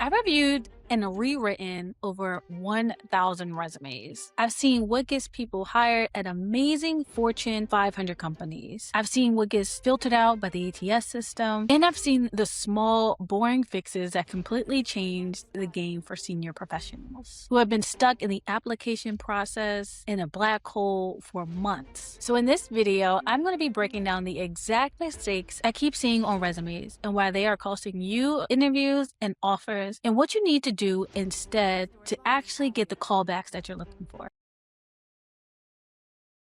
I've reviewed and rewritten over 1,000 resumes. I've seen what gets people hired at amazing Fortune 500 companies. I've seen what gets filtered out by the ATS system. And I've seen the small, boring fixes that completely changed the game for senior professionals who have been stuck in the application process in a black hole for months. So in this video, I'm going to be breaking down the exact mistakes I keep seeing on resumes and why they are costing you interviews and offers, and what you need to do instead to actually get the callbacks that you're looking for.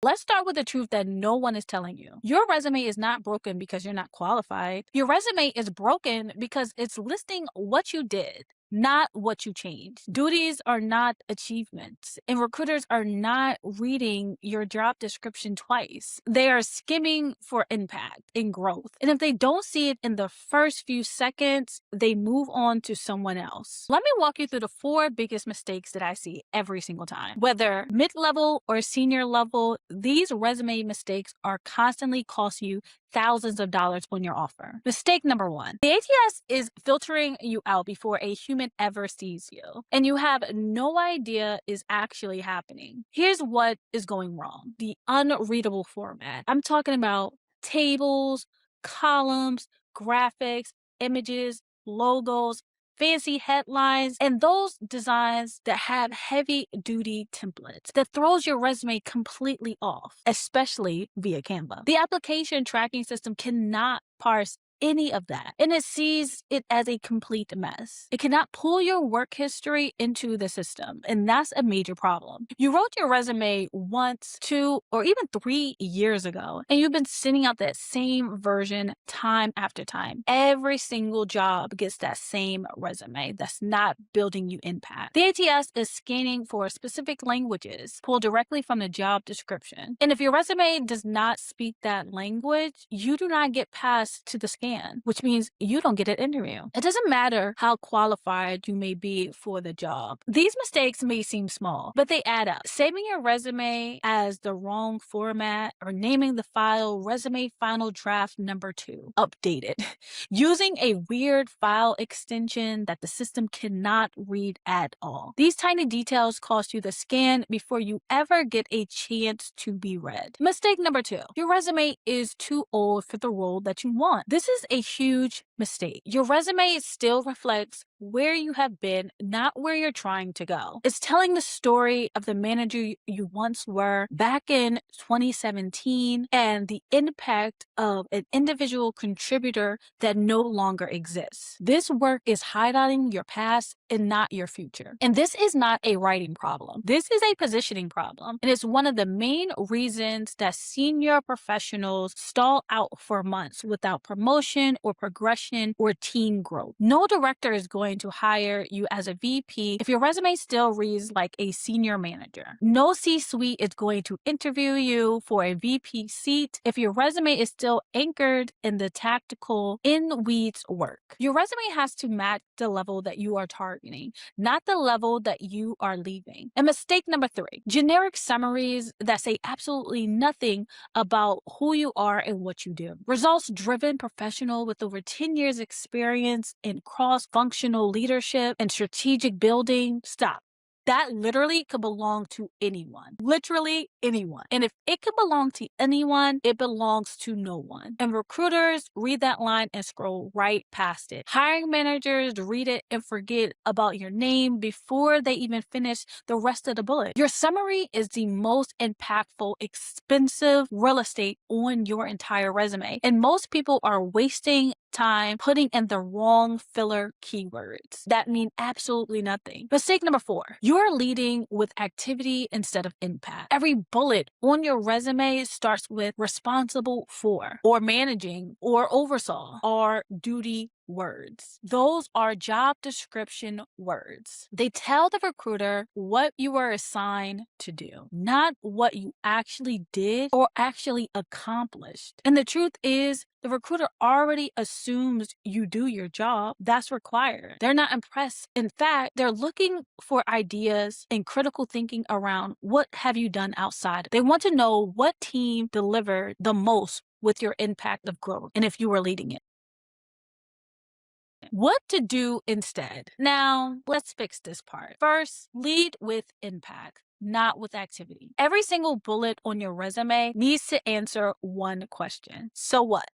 Let's start with the truth that no one is telling you. Your resume is not broken because you're not qualified. Your resume is broken because it's listing what you did, not what you changed. Duties are not achievements, and recruiters are not reading your job description twice. They are skimming for impact and growth. And if they don't see it in the first few seconds, they move on to someone else. Let me walk you through the 4 biggest mistakes that I see every single time. Whether mid-level or senior level, these resume mistakes are constantly costing you thousands of dollars on your offer. Mistake number 1. The ATS is filtering you out before a human ever sees you, and you have no idea is actually happening. Here's what is going wrong. The unreadable format. I'm talking about tables, columns, graphics, images, logos, fancy headlines, and those designs that have heavy duty templates that throws your resume completely off, especially via Canva. The application tracking system cannot parse any of that, and it sees it as a complete mess. It cannot pull your work history into the system, and that's a major problem. You wrote your resume once, 2, or even 3 years ago, and you've been sending out that same version time after time. Every single job gets that same resume that's not building you impact. The ATS is scanning for specific languages pulled directly from the job description, and if your resume does not speak that language, you do not get passed to the scan, which means you don't get an interview. It doesn't matter how qualified you may be for the job. These mistakes may seem small, but they add up. Saving your resume as the wrong format, or naming the file resume final draft number 2 updated, using a weird file extension that the system cannot read at all. These tiny details cost you the scan before you ever get a chance to be read. Mistake number 2. Your resume is too old for the role that you want. This is a huge mistake. Your resume still reflects where you have been, not where you're trying to go. It's telling the story of the manager you once were back in 2017 and the impact of an individual contributor that no longer exists. This work is highlighting your past and not your future. And this is not a writing problem. This is a positioning problem. And it's one of the main reasons that senior professionals stall out for months without promotion or progression or team growth. No director is going to hire you as a VP if your resume still reads like a senior manager. No C-suite is going to interview you for a VP seat if your resume is still anchored in the tactical, in-weeds work. Your resume has to match the level that you are targeting, not the level that you are leaving. And mistake number 3, generic summaries that say absolutely nothing about who you are and what you do. Results-driven professional with over 10 years experience in cross-functional leadership and strategic building. Stop. That literally could belong to anyone. Literally anyone. And if it could belong to anyone, it belongs to no one. And recruiters read that line and scroll right past it. Hiring managers read it and forget about your name before they even finish the rest of the bullet. Your summary is the most impactful, expensive real estate on your entire resume. And most people are wasting time putting in the wrong filler keywords that mean absolutely nothing. Mistake number 4, you're leading with activity instead of impact. Every bullet on your resume starts with responsible for, or managing, or oversaw, or duty words. Those are job description words. They tell the recruiter what you were assigned to do, not what you actually did or actually accomplished. And the truth is, the recruiter already assumes you do your job. That's required. They're not impressed. In fact, they're looking for ideas and critical thinking around what have you done outside. They want to know what team delivered the most with your impact of growth and if you were leading it. question. What to do instead? Now, let's fix this part. First, lead with impact, not with activity. Every single bullet on your resume needs to answer one question. So what?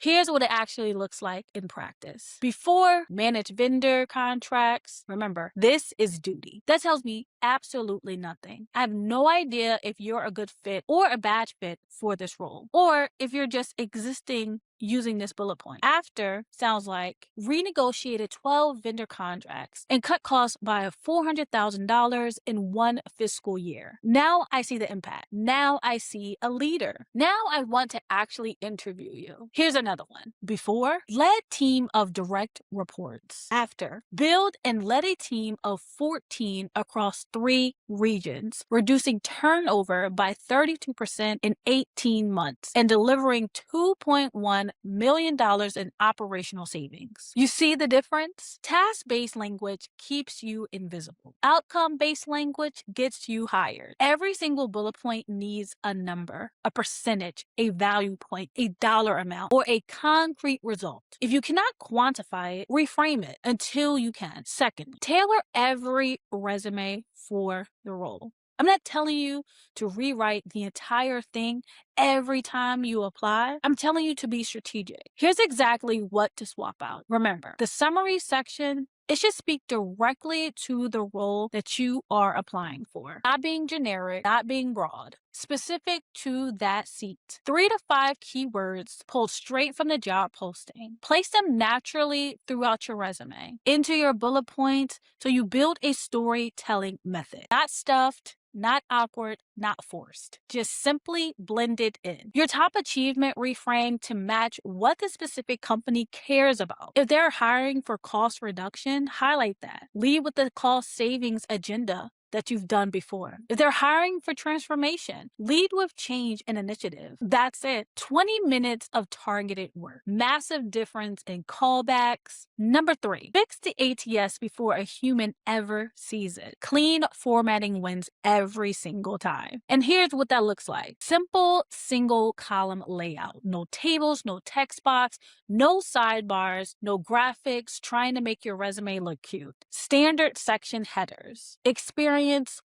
Here's what it actually looks like in practice. Before, manage vendor contracts. Remember, this is duty. That tells me absolutely nothing. I have no idea if you're a good fit or a bad fit for this role, or if you're just existing using this bullet point. After sounds like renegotiated 12 vendor contracts and cut costs by $400,000 in one fiscal year. Now I see the impact. Now I see a leader. Now I want to actually interview you. Here's another one. Before, led team of direct reports. After, build and led a team of 14 across 3 regions, reducing turnover by 32% in 18 months and delivering $2.1 million in operational savings. You see the difference? Task-based language keeps you invisible. Outcome-based language gets you hired. Every single bullet point needs a number, a percentage, a value point, a dollar amount, or a concrete result. If you cannot quantify it, reframe it until you can. Second, tailor every resume for the role. I'm not telling you to rewrite the entire thing every time you apply. I'm telling you to be strategic. Here's exactly what to swap out. Remember, the summary section, it should speak directly to the role that you are applying for. Not being generic, not being broad. Specific to that seat. 3 to 5 keywords pulled straight from the job posting. Place them naturally throughout your resume, into your bullet points, so you build a storytelling method. Not stuffed, not awkward, not forced. Just simply blended in. Your top achievement reframe to match what the specific company cares about. If they're hiring for cost reduction, highlight that. Lead with the cost savings agenda that you've done before. If they're hiring for transformation, lead with change and initiative. That's it. 20 minutes of targeted work. Massive difference in callbacks. Number 3, fix the ATS before a human ever sees it. Clean formatting wins every single time. And here's what that looks like. Simple single column layout. No tables, no text box, no sidebars, no graphics trying to make your resume look cute. Standard section headers. Experience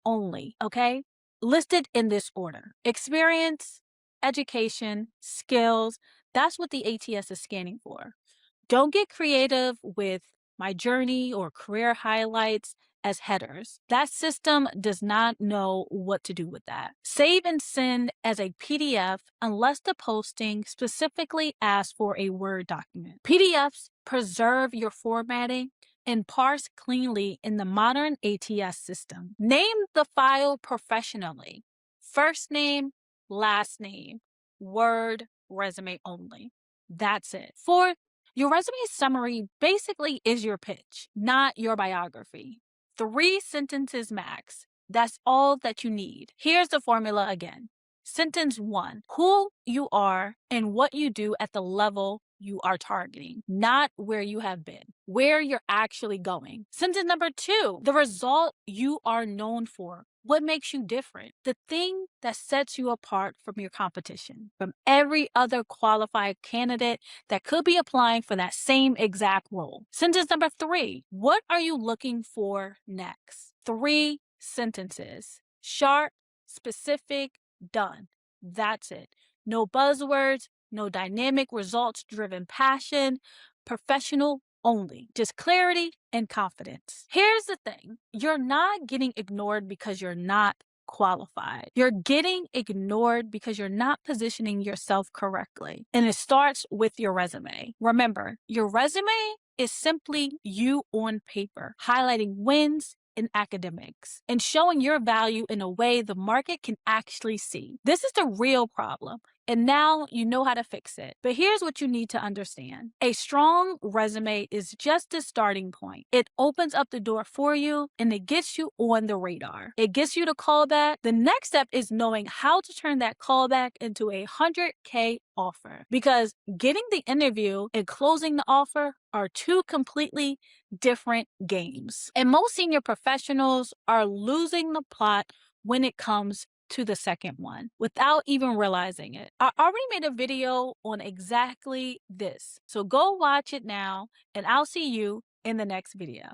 only, okay? Listed in this order. Experience, education, skills. That's what the ATS is scanning for. Don't get creative with my journey or career highlights as headers. That system does not know what to do with that. Save and send as a PDF unless the posting specifically asks for a Word document. PDFs preserve your formatting and parse cleanly in the modern ATS system. Name the file professionally. First name, last name, Word, resume only. That's it. Fourth, your resume summary basically is your pitch, not your biography. 3 sentences max. That's all that you need. Here's the formula again. Sentence 1, who you are and what you do at the level you are targeting, not where you have been, where you're actually going. Sentence number 2, the result you are known for. What makes you different? The thing that sets you apart from your competition, from every other qualified candidate that could be applying for that same exact role. Sentence number 3, what are you looking for next? 3 sentences. Sharp, specific, done. That's it. No buzzwords, no dynamic results-driven passion, professional only. Just clarity and confidence. Here's the thing. You're not getting ignored because you're not qualified. You're getting ignored because you're not positioning yourself correctly. And it starts with your resume. Remember, your resume is simply you on paper, highlighting wins in academics and showing your value in a way the market can actually see. This is the real problem. And now you know how to fix it. But here's what you need to understand. A strong resume is just the starting point. It opens up the door for you and it gets you on the radar. It gets you to call back. The next step is knowing how to turn that callback into a 100K offer. Because getting the interview and closing the offer are 2 completely different games. And most senior professionals are losing the plot when it comes to the second one without even realizing it. I already made a video on exactly this. So go watch it now, and I'll see you in the next video.